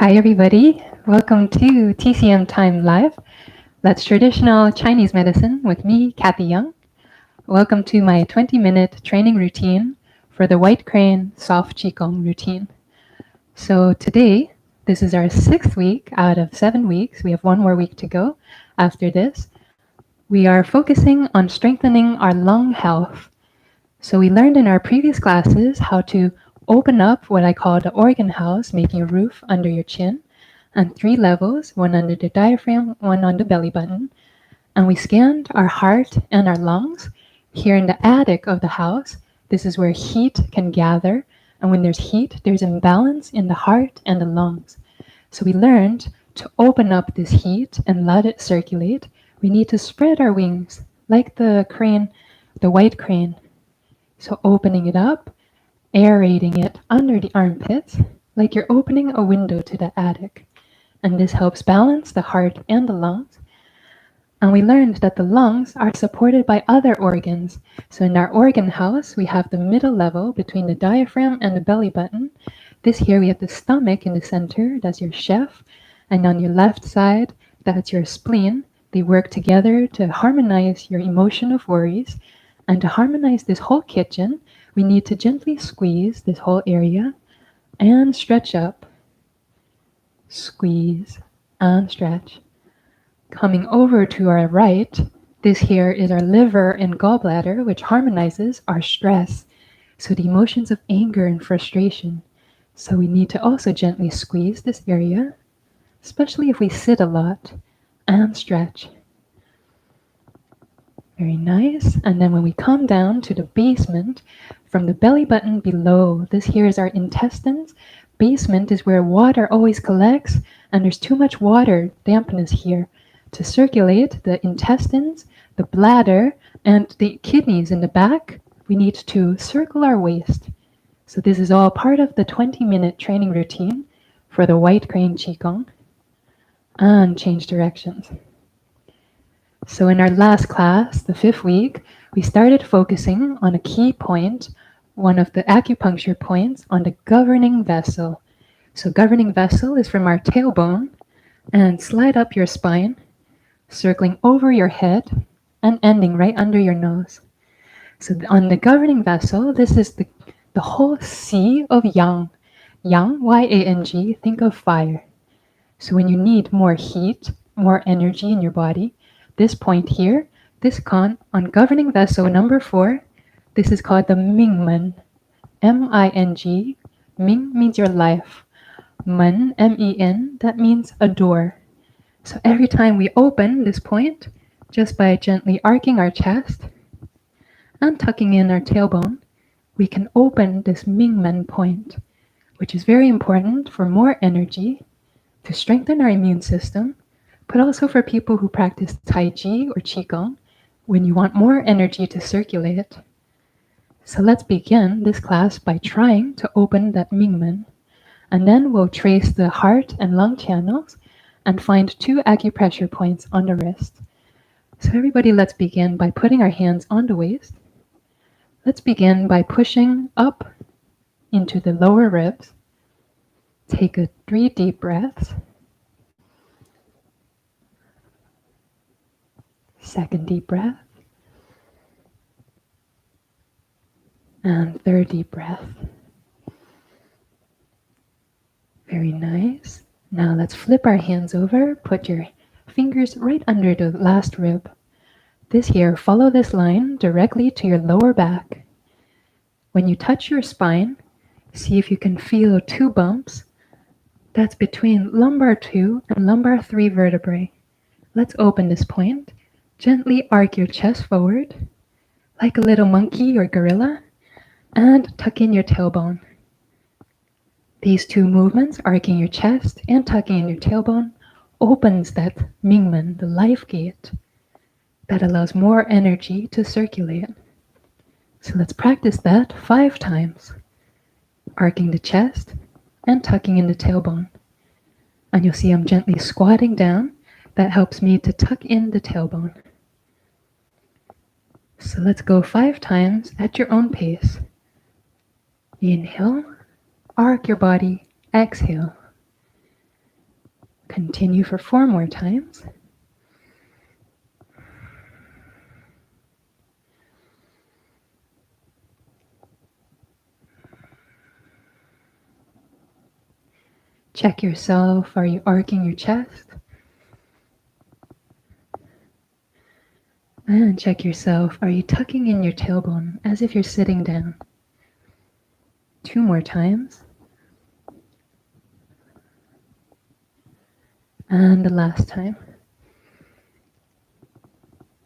Hi everybody, welcome to TCM Time Live. That's traditional Chinese medicine with me, Kathy Young. Welcome to my 20-minute training routine for the White Crane Soft Qigong routine. So today, this is our 6th week out of 7 weeks. We have one more week to go after this. We are focusing on strengthening our lung health. So we learned in our previous classes how to open up what I call the organ house, making a roof under your chin, and 3 levels, one under the diaphragm, one on the belly button. And we scanned our heart and our lungs. Here in the attic of the house, this is where heat can gather. And when there's heat, there's imbalance in the heart and the lungs. So we learned to open up this heat and let it circulate. We need to spread our wings like the crane, the white crane. So opening it up, aerating it under the armpits, like you're opening a window to the attic. And this helps balance the heart and the lungs. And we learned that the lungs are supported by other organs. So in our organ house, we have the middle level between the diaphragm and the belly button. This here, we have the stomach in the center, that's your chef. And on your left side, that's your spleen. They work together to harmonize your emotion of worries. And to harmonize this whole kitchen, we need to gently squeeze this whole area and stretch up. Squeeze and stretch. Coming over to our right, this here is our liver and gallbladder, which harmonizes our stress. So the emotions of anger and frustration. So we need to also gently squeeze this area, especially if we sit a lot, and stretch. Very nice. And then when we come down to the basement, from the belly button below, this here is our intestines. Basement is where water always collects, and there's too much water dampness here. To circulate the intestines, the bladder, and the kidneys in the back, we need to circle our waist. So this is all part of the 20-minute training routine for the White Crane Qigong, and change directions. So in our last class, the 5th week, we started focusing on a key point, one of the acupuncture points on the governing vessel. So governing vessel is from our tailbone, and slide up your spine, circling over your head and ending right under your nose. So on the governing vessel, this is the whole sea of yang. Yang, Y-A-N-G, think of fire. So when you need more heat, more energy in your body, this point here, this on governing vessel number 4, this is called the mingmen. M-I-N-G. Ming means your life. Men, M-E-N, that means a door. So every time we open this point, just by gently arcing our chest and tucking in our tailbone, we can open this mingmen point, which is very important for more energy, to strengthen our immune system, but also for people who practice Tai Chi or Qigong, when you want more energy to circulate. So let's begin this class by trying to open that mingmen, and then we'll trace the heart and lung channels and find 2 acupressure points on the wrist. So everybody, let's begin by putting our hands on the waist. Let's begin by pushing up into the lower ribs. Take 3 deep breaths. Second deep breath. And third deep breath. Very nice. Now let's flip our hands over. Put your fingers right under the last rib. This here, follow this line directly to your lower back. When you touch your spine, see if you can feel 2 bumps. That's between lumbar 2 and lumbar 3 vertebrae. Let's open this point. Gently arc your chest forward, like a little monkey or gorilla, and tuck in your tailbone. These 2 movements, arcing your chest and tucking in your tailbone, opens that mingmen, the life gate, that allows more energy to circulate. So let's practice that 5 times, arcing the chest and tucking in the tailbone. And you'll see I'm gently squatting down. That helps me to tuck in the tailbone. So let's go 5 times at your own pace. Inhale, arc your body, exhale. Continue for 4 more times. Check yourself. Are you arcing your chest? And check yourself. Are you tucking in your tailbone as if you're sitting down? 2 more times. And the last time.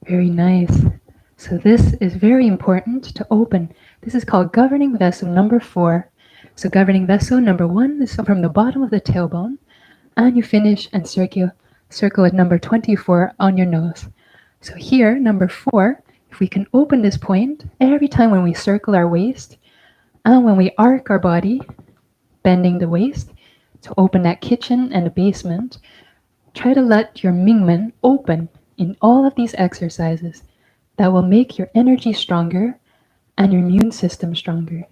Very nice. So this is very important to open. This is called governing vessel number 4. So governing vessel number 1 is from the bottom of the tailbone, and you finish and circle at number 24 on your nose. So here, number 4, if we can open this point every time when we circle our waist and when we arc our body, bending the waist to open that kitchen and the basement, try to let your mingmen open in all of these exercises. That will make your energy stronger and your immune system stronger.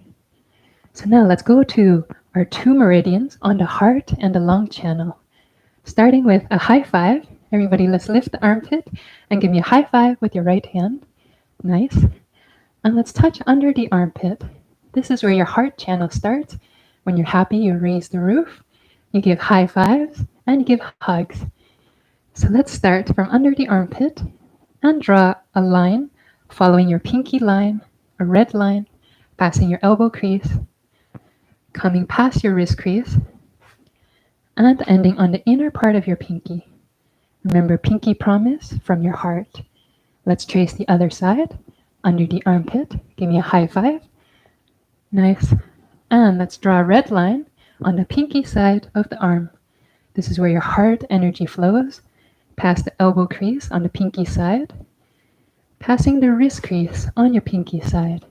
So now let's go to our 2 meridians on the heart and the lung channel. Starting with a high five. Everybody, let's lift the armpit and give me a high five with your right hand. Nice. And let's touch under the armpit. This is where your heart channel starts. When you're happy, you raise the roof. You give high fives and you give hugs. So let's start from under the armpit and draw a line following your pinky line, a red line, passing your elbow crease, coming past your wrist crease, and ending on the inner part of your pinky. Remember, pinky promise from your heart. Let's trace the other side, under the armpit. Give me a high five. Nice. And let's draw a red line on the pinky side of the arm. This is where your heart energy flows, past the elbow crease on the pinky side, passing the wrist crease on your pinky side,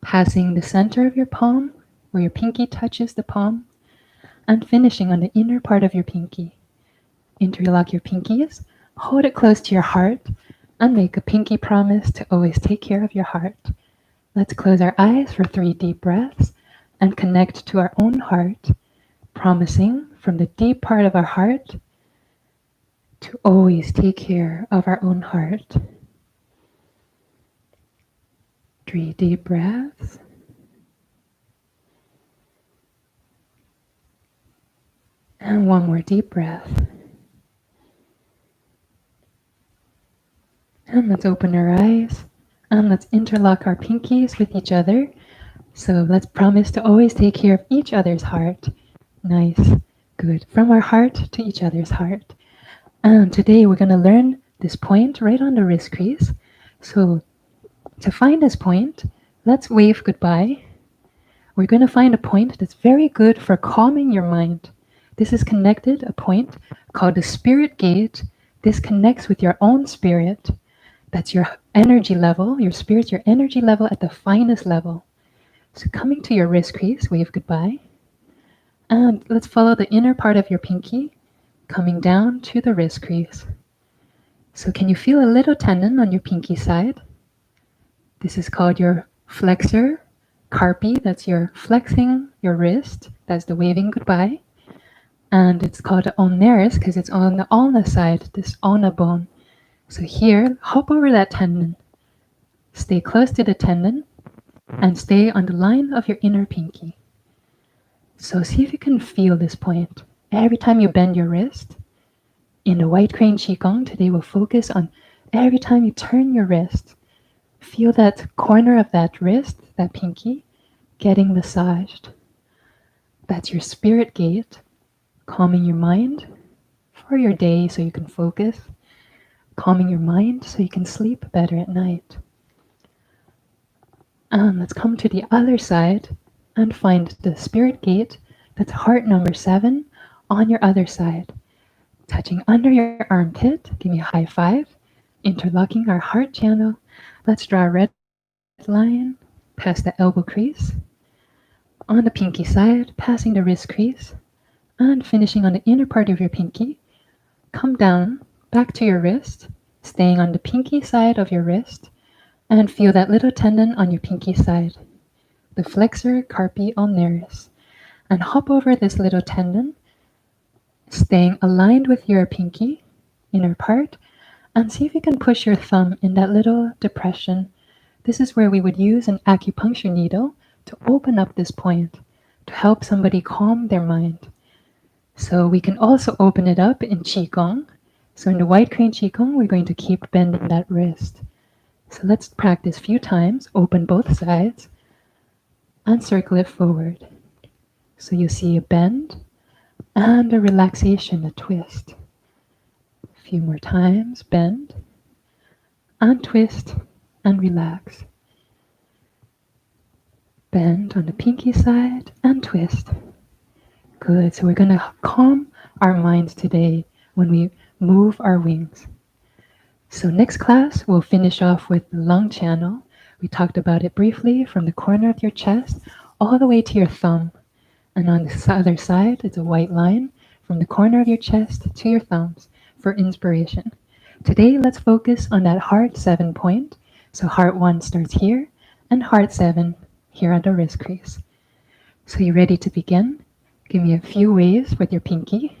passing the center of your palm, where your pinky touches the palm, and finishing on the inner part of your pinky. Interlock your pinkies, hold it close to your heart, and make a pinky promise to always take care of your heart. Let's close our eyes for 3 deep breaths and connect to our own heart, promising from the deep part of our heart to always take care of our own heart. 3 deep breaths. And 1 more deep breath. And let's open our eyes and let's interlock our pinkies with each other. So let's promise to always take care of each other's heart. Nice. Good. From our heart to each other's heart. And today we're going to learn this point right on the wrist crease. So to find this point, let's wave goodbye. We're going to find a point that's very good for calming your mind. This is connected, a point called the spirit gate. This connects with your own spirit. That's your energy level, your spirit, your energy level at the finest level. So coming to your wrist crease, wave goodbye. And let's follow the inner part of your pinky, coming down to the wrist crease. So can you feel a little tendon on your pinky side? This is called your flexor carpi. That's your flexing your wrist. That's the waving goodbye. And it's called the ulnaris because it's on the ulna side, this ulna bone. So here, hop over that tendon. Stay close to the tendon and stay on the line of your inner pinky. So see if you can feel this point. Every time you bend your wrist, in the White Crane Qigong, today we'll focus on every time you turn your wrist, feel that corner of that wrist, that pinky, getting massaged. That's your spirit gate, calming your mind for your day so you can focus, calming your mind so you can sleep better at night. And let's come to the other side and find the spirit gate, that's heart number 7, on your other side. Touching under your armpit, give me a high five, interlocking our heart channel. Let's draw a red line past the elbow crease, on the pinky side, passing the wrist crease, and finishing on the inner part of your pinky. Come down, back to your wrist, staying on the pinky side of your wrist, and feel that little tendon on your pinky side, the flexor carpi ulnaris, and hop over this little tendon. Staying aligned with your pinky, inner part, and see if you can push your thumb in that little depression. This is where we would use an acupuncture needle to open up this point to help somebody calm their mind. So we can also open it up in Qigong. So in the White Crane Qigong, we're going to keep bending that wrist. So let's practice a few times. Open both sides and circle it forward. So you see a bend and a relaxation, a twist. A few more times, bend and twist and relax. Bend on the pinky side and twist. Good. So we're going to calm our minds today when we move our wings. So next class, we'll finish off with the lung channel. We talked about it briefly from the corner of your chest all the way to your thumb. And on the other side, it's a white line from the corner of your chest to your thumbs for inspiration. Today, let's focus on that heart 7 point. So heart 1 starts here and heart 7 here at the wrist crease. So you ready to begin? Give me a few waves with your pinky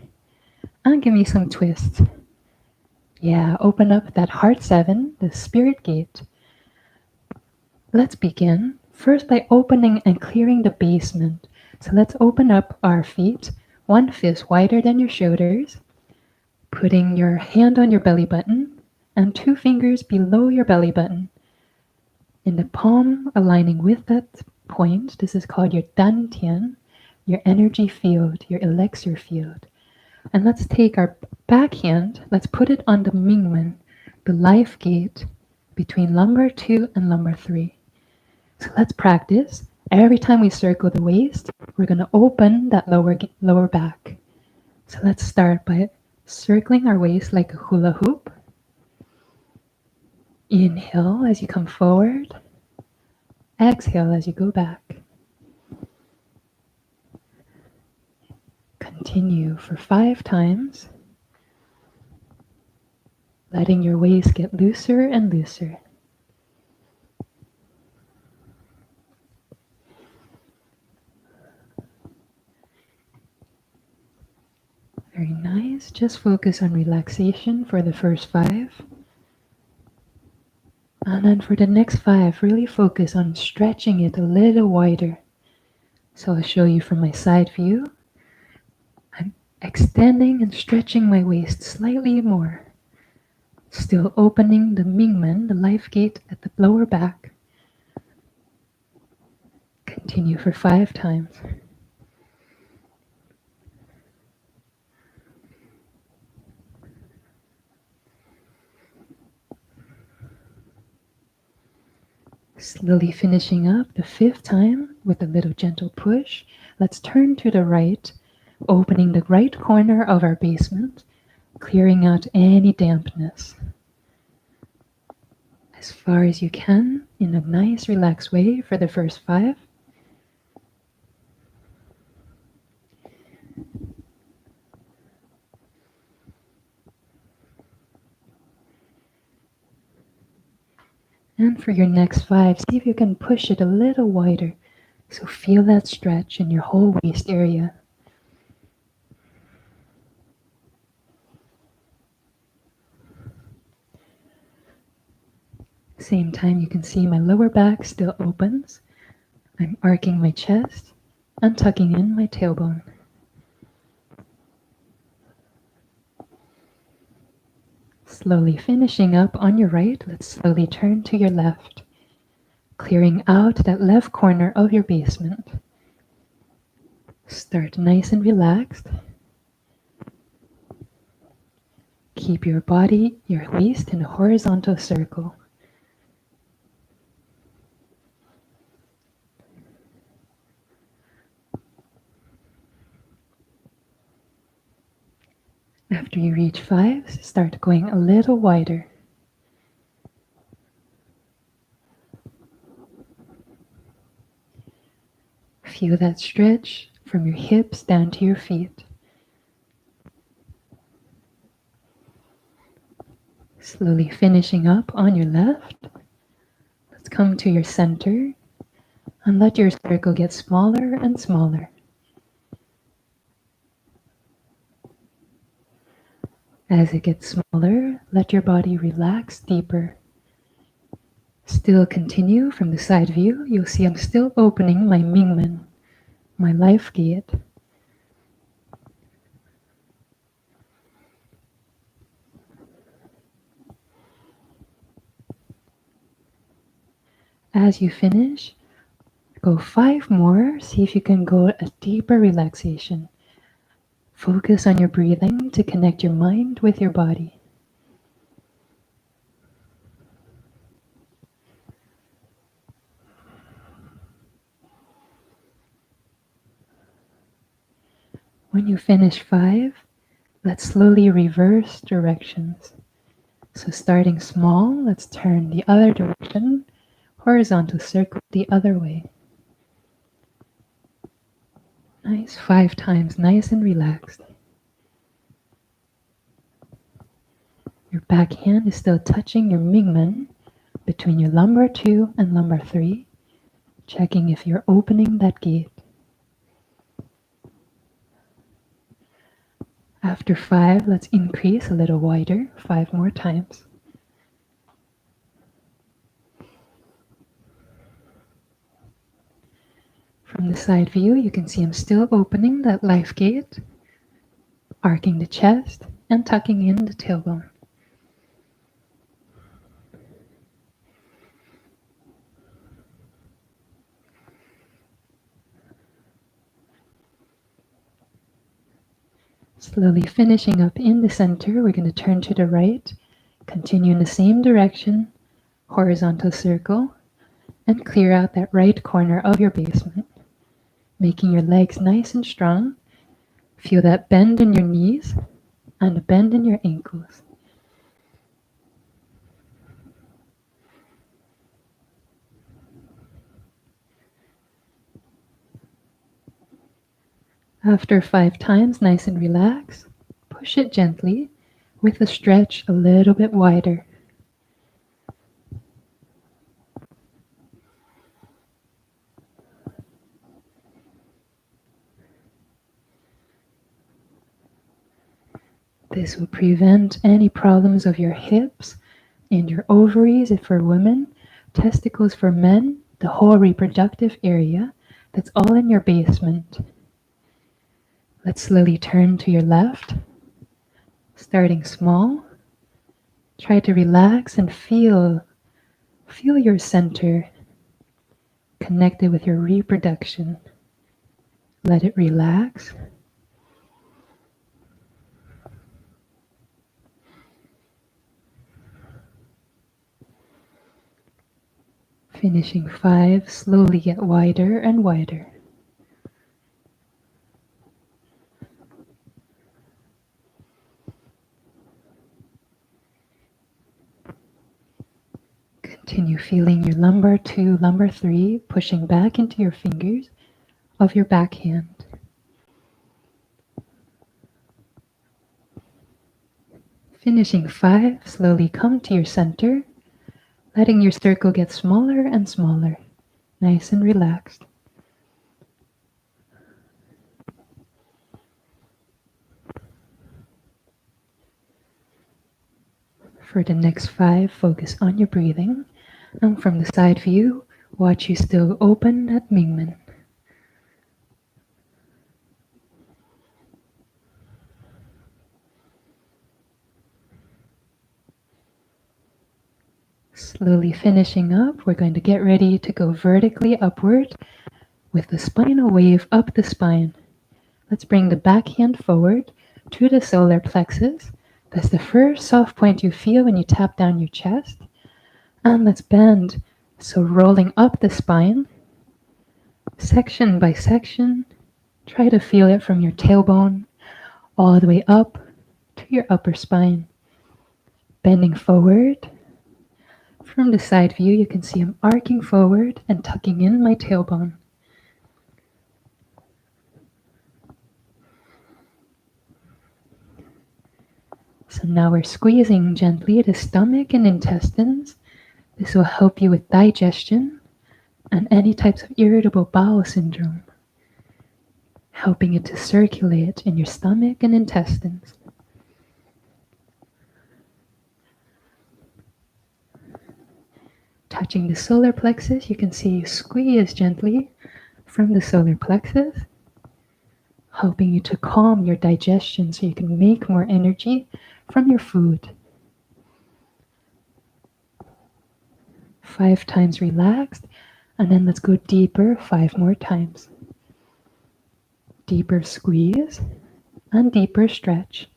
and give me some twists. Yeah, open up that heart 7, the spirit gate. Let's begin first by opening and clearing the basement. So let's open up our feet, one fist wider than your shoulders, putting your hand on your belly button and 2 fingers below your belly button. In the palm aligning with that point, this is called your dantian, your energy field, your elixir field. And let's take our back hand, let's put it on the mingmen, the life gate between lumbar 2 and lumbar 3. So let's practice. Every time we circle the waist, we're going to open that lower back. So let's start by circling our waist like a hula hoop. Inhale as you come forward. Exhale as you go back. Continue for 5 times, letting your waist get looser and looser. Very nice. Just focus on relaxation for the first 5. And then for the next 5, really focus on stretching it a little wider. So I'll show you from my side view. I'm extending and stretching my waist slightly more. Still opening the mingmen, the life gate at the lower back. Continue for 5 times. Slowly finishing up the 5th time with a little gentle push. Let's turn to the right, opening the right corner of our basement, clearing out any dampness. As far as you can, in a nice relaxed way for the first 5. And for your next 5, see if you can push it a little wider. So feel that stretch in your whole waist area. Same time, you can see my lower back still opens. I'm arcing my chest and tucking in my tailbone. Slowly finishing up on your right, let's slowly turn to your left, clearing out that left corner of your basement. Start nice and relaxed. Keep your body, your waist in a horizontal circle. After you reach 5, start going a little wider. Feel that stretch from your hips down to your feet. Slowly finishing up on your left. Let's come to your center and let your circle get smaller and smaller. As it gets smaller, let your body relax deeper. Still continue from the side view. You'll see I'm still opening my mingmen, my life gate. As you finish, go 5 more. See if you can go a deeper relaxation. Focus on your breathing to connect your mind with your body. When you finish 5, let's slowly reverse directions. So starting small, let's turn the other direction, horizontal circle the other way. Nice, 5 times, nice and relaxed. Your back hand is still touching your mingmen between your lumbar 2 and lumbar 3, checking if you're opening that gate. After 5, let's increase a little wider, 5 more times. From the side view, you can see I'm still opening that life gate, arcing the chest and tucking in the tailbone. Slowly finishing up in the center, we're going to turn to the right, continue in the same direction, horizontal circle, and clear out that right corner of your basement, making your legs nice and strong. Feel that bend in your knees and a bend in your ankles. After 5 times, nice and relaxed, push it gently with a stretch a little bit wider. This will prevent any problems of your hips and your ovaries if for women, testicles for men, the whole reproductive area. That's all in your basement. Let's slowly turn to your left, starting small. Try to relax and feel your center connected with your reproduction. Let it relax. Finishing 5, slowly get wider and wider. Continue feeling your lumbar 2, lumbar 3, pushing back into your fingers of your back hand. Finishing 5, slowly come to your center, letting your circle get smaller and smaller, nice and relaxed. For the next 5, focus on your breathing, and from the side view, watch you still open that mingmen. Slowly finishing up, we're going to get ready to go vertically upward with the spinal wave up the spine. Let's bring the back hand forward to the solar plexus. That's the first soft point you feel when you tap down your chest. And let's bend. So rolling up the spine, section by section. Try to feel it from your tailbone all the way up to your upper spine. Bending forward. From the side view, you can see I'm arcing forward and tucking in my tailbone. So now we're squeezing gently the stomach and intestines. This will help you with digestion and any types of irritable bowel syndrome, helping it to circulate in your stomach and intestines. Touching the solar plexus, you can see you squeeze gently from the solar plexus, helping you to calm your digestion so you can make more energy from your food. 5 times relaxed, and then let's go deeper 5 more times. Deeper squeeze and deeper stretch.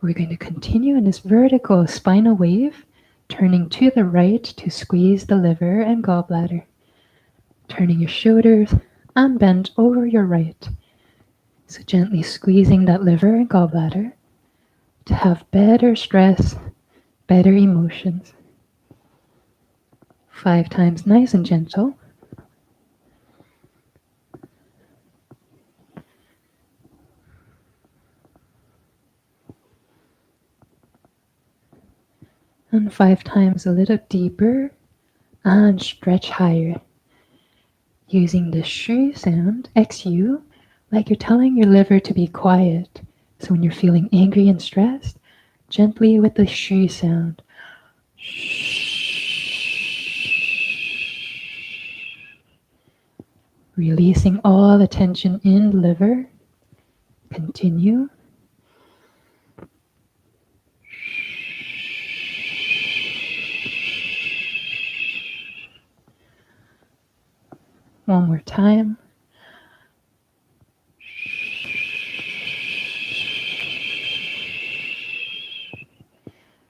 We're going to continue in this vertical spinal wave, turning to the right to squeeze the liver and gallbladder. Turning your shoulders and bend over your right. So gently squeezing that liver and gallbladder to have better stress, better emotions. 5 times nice and gentle. And 5 times a little deeper and stretch higher. Using the shu sound, XU, like you're telling your liver to be quiet. So when you're feeling angry and stressed, gently with the shu sound. Releasing all the tension in the liver. Continue. One more time.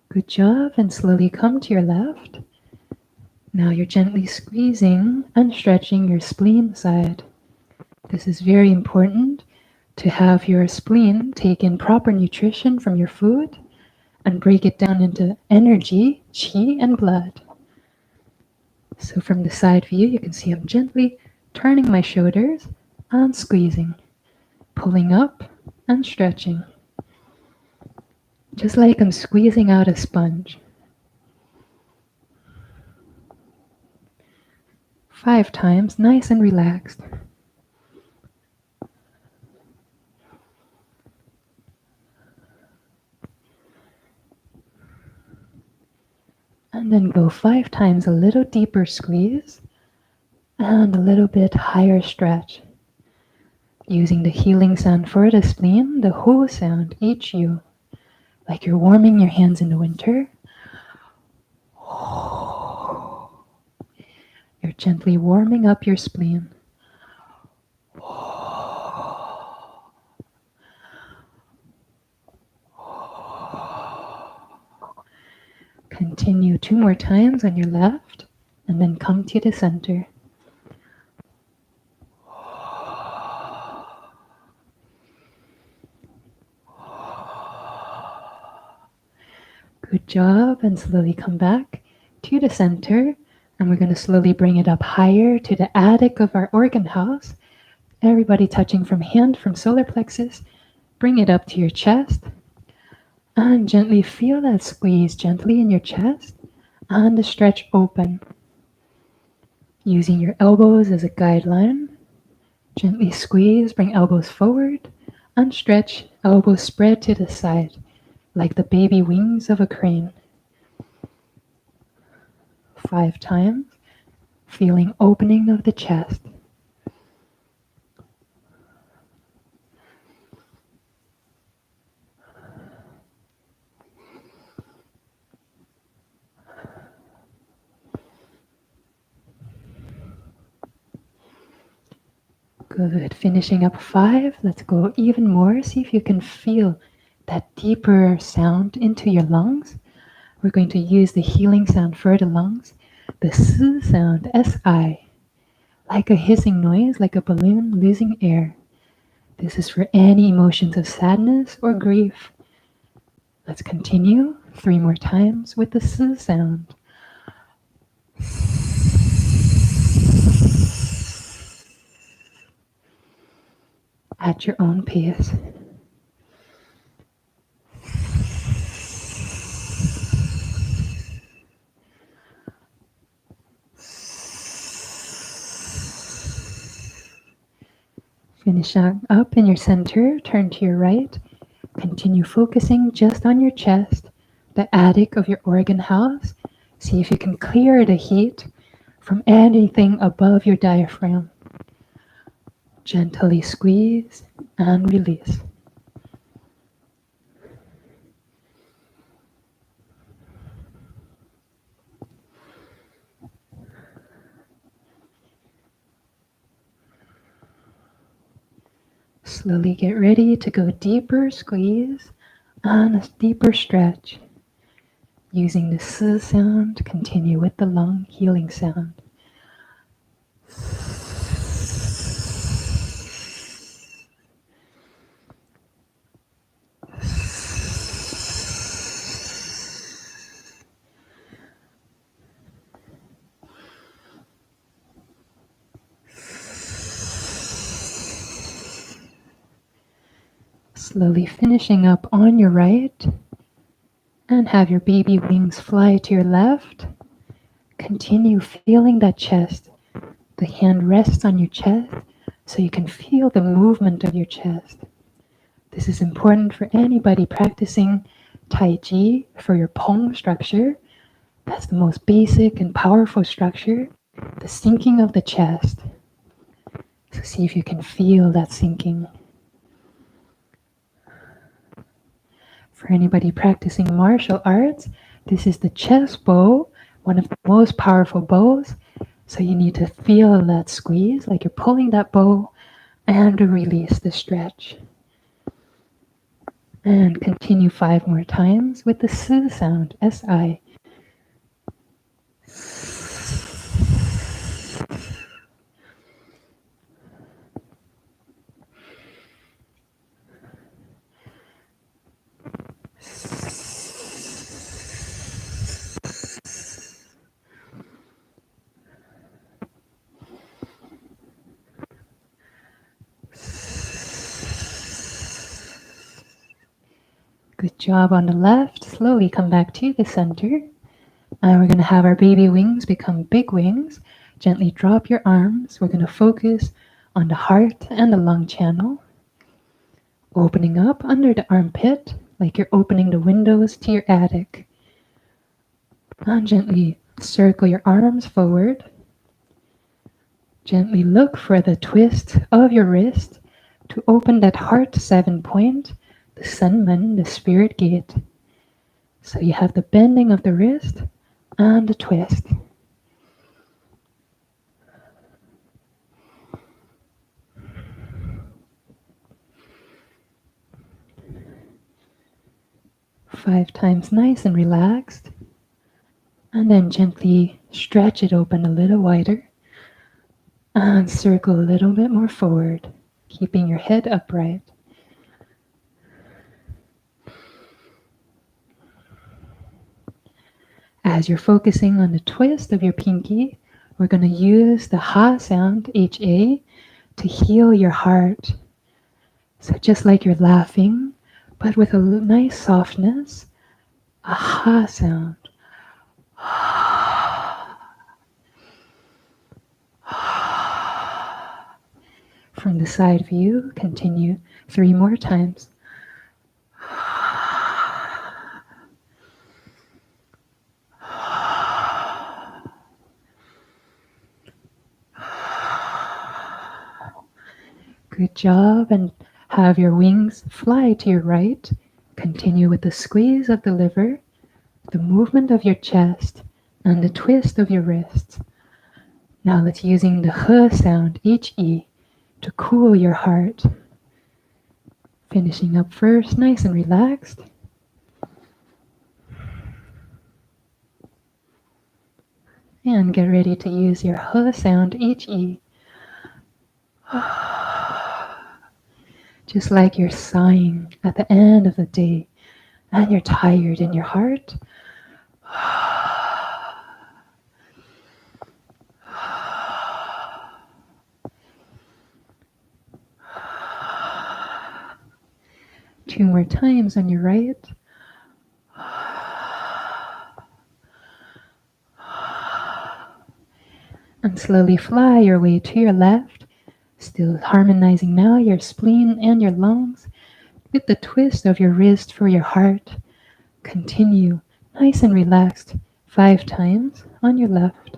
Good job, and slowly come to your left. Now you're gently squeezing and stretching your spleen side. This is very important to have your spleen take in proper nutrition from your food and break it down into energy, qi, and blood. So from the side view, you can see I'm gently turning my shoulders and squeezing, pulling up and stretching. Just like I'm squeezing out a sponge. 5 times, nice and relaxed. And then go 5 times, a little deeper squeeze and a little bit higher stretch. Using the healing sound for the spleen, the hu sound, HU, like you're warming your hands in the winter. You're gently warming up your spleen. Continue 2 more times on your left, and then come to the center. Good job, and slowly come back to the center, and we're going to slowly bring it up higher to the attic of our organ house. Everybody touching from hand, from solar plexus, bring it up to your chest, and gently feel that squeeze gently in your chest, and the stretch open. Using your elbows as a guideline, gently squeeze, bring elbows forward, and stretch, elbows spread to the side, like the baby wings of a crane. 5 times, feeling opening of the chest. Good. Finishing up 5. Let's go even more. See if you can feel that deeper sound into your lungs. We're going to use the healing sound for the lungs. The S sound, S-I. Like a hissing noise, like a balloon losing air. This is for any emotions of sadness or grief. Let's continue 3 more times with the S sound. At your own pace. Finish up in your center, turn to your right. Continue focusing just on your chest, the attic of your organ house. See if you can clear the heat from anything above your diaphragm. Gently squeeze and release. Slowly get ready to go deeper squeeze and a deeper stretch. Using the S sound, continue with the lung healing sound. Slowly finishing up on your right, and have your baby wings fly to your left. Continue feeling that chest. The hand rests on your chest so you can feel the movement of your chest. This is important for anybody practicing Tai Chi for your Pong structure. That's the most basic and powerful structure, the sinking of the chest. So see if you can feel that sinking. For anybody practicing martial arts, this is the chest bow, one of the most powerful bows. So you need to feel that squeeze, like you're pulling that bow, and release the stretch. And continue 5 more times with the S sound, S-I. Good job on the left. Slowly come back to the center. And we're going to have our baby wings become big wings. Gently drop your arms. We're going to focus on the heart and the lung channel. Opening up under the armpit, like you're opening the windows to your attic. And gently circle your arms forward. Gently look for the twist of your wrist to open that heart 7 point, the Senmen, the spirit gate. So you have the bending of the wrist and the twist. Five times nice and relaxed. And then gently stretch it open a little wider. And circle a little bit more forward, keeping your head upright. As you're focusing on the twist of your pinky, we're going to use the Ha sound, H-A, to heal your heart. So just like you're laughing, but with a nice softness, a Ha sound. From the side view, continue 3 more times. Good job, and have your wings fly to your right. Continue with the squeeze of the liver, the movement of your chest, and the twist of your wrists. Now let's using the H sound, H-E, to cool your heart. Finishing up first, nice and relaxed. And get ready to use your H sound, H-E. Just like you're sighing at the end of the day and you're tired in your heart. Two more times on your right. And slowly fly your way to your left. Still harmonizing now your spleen and your lungs with the twist of your wrist for your heart. Continue nice and relaxed 5 times on your left.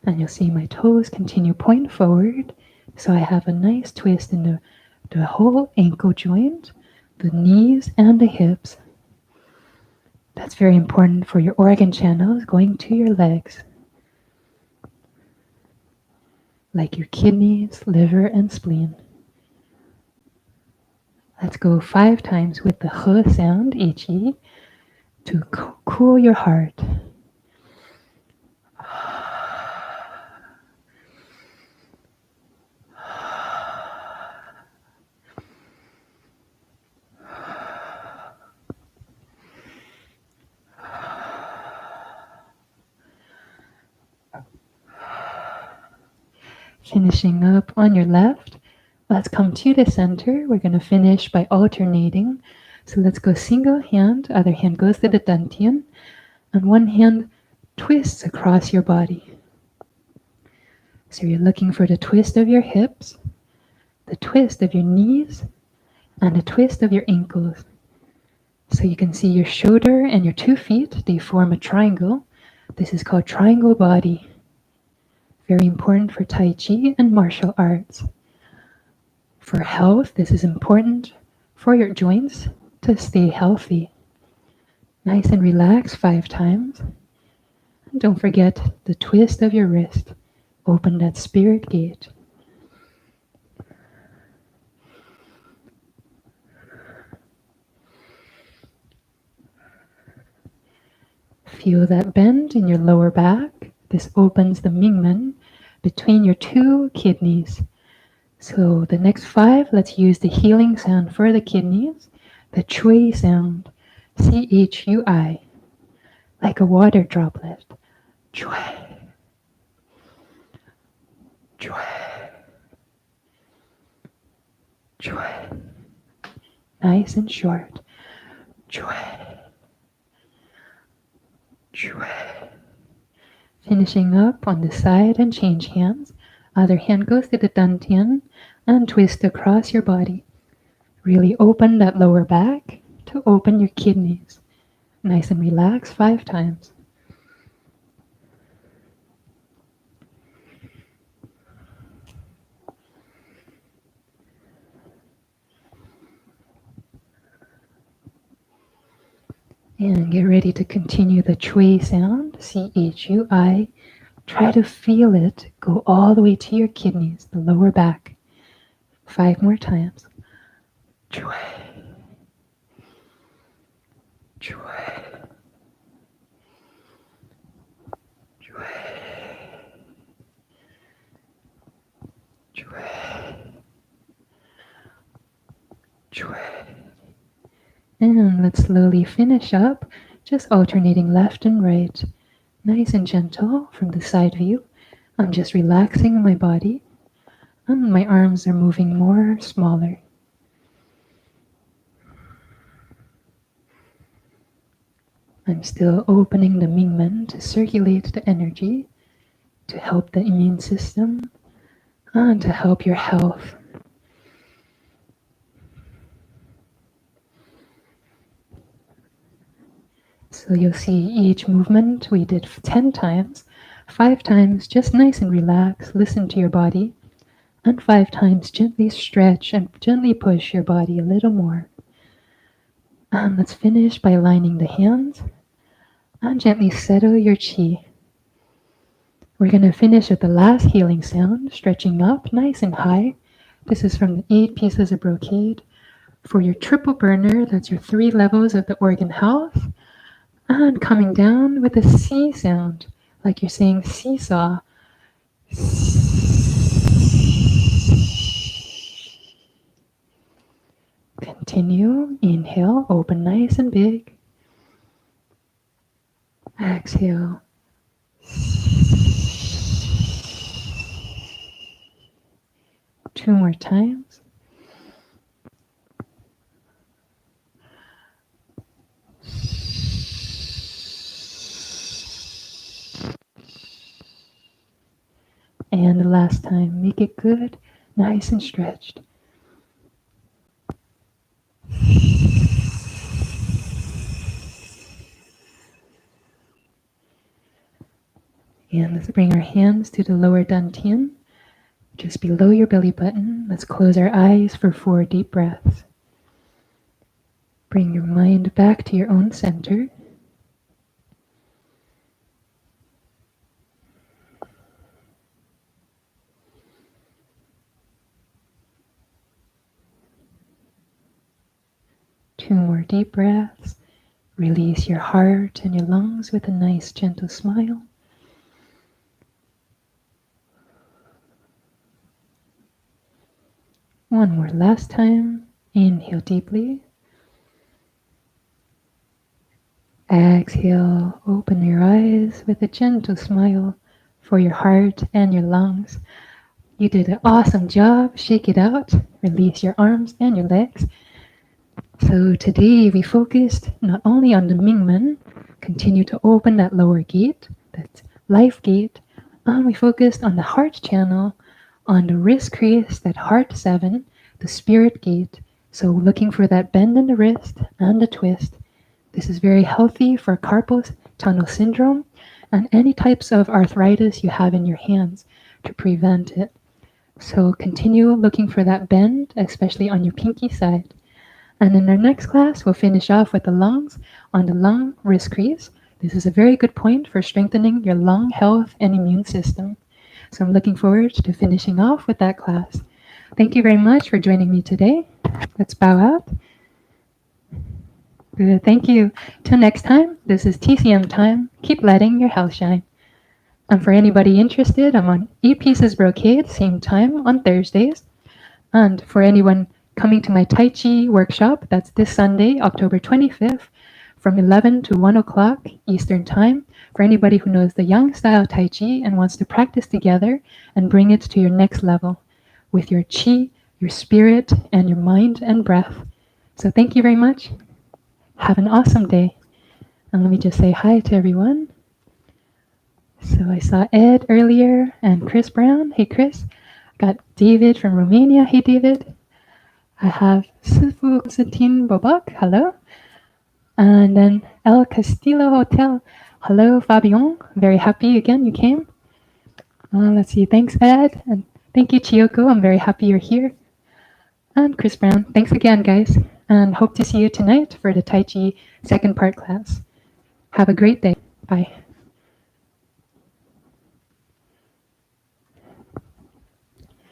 And you'll see my toes continue point forward. So I have a nice twist in the whole ankle joint, the knees and the hips. That's very important for your organ channels going to your legs, like your kidneys, liver, and spleen. Let's go 5 times with the h sound, Ichi, to cool your heart. Finishing up on your left. Let's come to the center. We're going to finish by alternating. So let's go single hand, other hand goes to the dantian, and one hand twists across your body. So you're looking for the twist of your hips, the twist of your knees, and the twist of your ankles. So you can see your shoulder and your 2 feet, they form a triangle. This is called triangle body. Very important for Tai Chi and martial arts. For health, this is important for your joints to stay healthy. Nice and relaxed 5 times. And don't forget the twist of your wrist. Open that spirit gate. Feel that bend in your lower back. This opens the mingmen between your 2 kidneys. So the next 5, let's use the healing sound for the kidneys, the chui sound, C-H-U-I, like a water droplet. Chui, chui, chui. Nice and short. Chui, chui. Finishing up on the side and change hands. Other hand goes to the dantian and twist across your body. Really open that lower back to open your kidneys. Nice and relaxed 5 times. And get ready to continue the chui sound, C-H-U-I. Try to feel it go all the way to your kidneys, the lower back. 5 more times. Chui, chui, chui, chui, chui. And let's slowly finish up, just alternating left and right. Nice and gentle from the side view. I'm just relaxing my body, and my arms are moving more smaller. I'm still opening the mingmen to circulate the energy, to help the immune system, and to help your health. So you'll see each movement we did 10 times, 5 times just nice and relaxed, listen to your body, and 5 times gently stretch and gently push your body a little more. And let's finish by lining the hands and gently settle your chi. We're going to finish with the last healing sound, stretching up nice and high. This is from the 8 pieces of brocade. For your triple burner, that's your 3 levels of the organ health. And coming down with a C sound, like you're saying seesaw. Continue, inhale, open nice and big. Exhale. 2 more times. last time. Make it good, nice and stretched. And let's bring our hands to the lower dantian, just below your belly button. Let's close our eyes for 4 deep breaths. Bring your mind back to your own center. Two more deep breaths. Release your heart and your lungs with a nice gentle smile. One more last time. Inhale deeply. Exhale, open your eyes with a gentle smile for your heart and your lungs. You did an awesome job. Shake it out. Release your arms and your legs. So today we focused not only on the mingmen, continue to open that lower gate, that life gate, and we focused on the heart channel, on the wrist crease, that heart 7, the spirit gate. So looking for that bend in the wrist and the twist. This is very healthy for carpal tunnel syndrome and any types of arthritis you have in your hands to prevent it. So continue looking for that bend, especially on your pinky side. And in our next class, we'll finish off with the lungs on the lung wrist crease. This is a very good point for strengthening your lung health and immune system. So I'm looking forward to finishing off with that class. Thank you very much for joining me today. Let's bow out. Good, thank you. Till next time, this is TCM Time. Keep letting your health shine. And for anybody interested, I'm on 8 Pieces Brocade, same time on Thursdays. And for anyone coming to my Tai Chi workshop, that's this Sunday, October 25th, from 11 to 1 o'clock Eastern Time. For anybody who knows the Yang style Tai Chi and wants to practice together and bring it to your next level with your Chi, your spirit, and your mind and breath. So thank you very much. Have an awesome day. And let me just say hi to everyone. So I saw Ed earlier and Chris Brown. Hey, Chris. Got David from Romania. Hey, David. I have Sifu Konstantin Bobak. Hello. And then El Castillo Hotel. Hello, Fabian. Very happy again you came. Let's see. Thanks, Ed. And thank you, Chiyoko. I'm very happy you're here. And Chris Brown. Thanks again, guys. And hope to see you tonight for the Tai Chi second part class. Have a great day. Bye.